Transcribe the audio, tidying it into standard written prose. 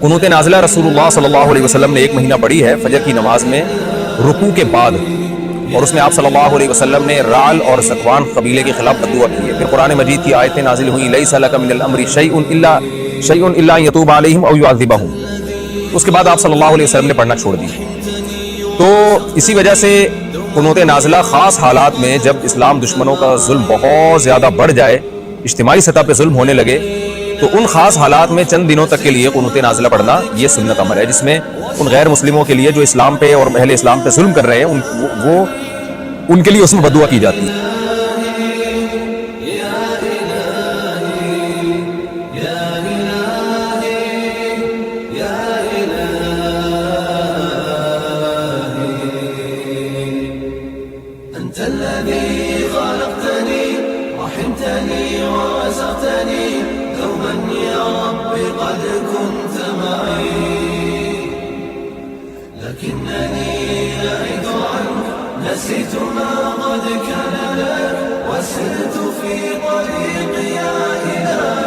कुनूत नाज़िला रसूलुल्लाह सल्लल्लाहु अलैहि वसल्लम ने 1 महीना पढ़ी है फजर की नमाज में रुकू के बाद, और उसमें आप सल्लल्लाहु अलैहि वसल्लम ने राल और ज़कवान कबीले के खिलाफ बद्दुआ की है। फिर कुरान मजीद की आयतें नाजिल हुई, लैसा लका मिनल अम्रि शैउन इल्ला यतूब अलैहिम औ युअज़्ज़िबहुम। उसके बाद आप सल्लल्लाहु अलैहि वसल्लम ने पढ़ना छोड़ दी। तो इसी वजह से कुनूत नाज़िला ख़ास हालात में, जब इस्लाम दुश्मनों का जुल्म बहुत ज़्यादा बढ़ जाए, इज्तिमाई सतह पर जुल्म होने लगे, तो उन ख़ास हालात में चंद दिनों तक के लिए कुनूत नाज़िला पढ़ना ये सुन्नत अमल है, जिसमें उन गैर मुस्लिमों के लिए जो इस्लाम पे और अहले इस्लाम पे जुल्म कर रहे हैं, वो उनके लिए उसमें बद्दुआ की जाती है। نسيت ما قد كان لك وسرت في طريقي يا إلهي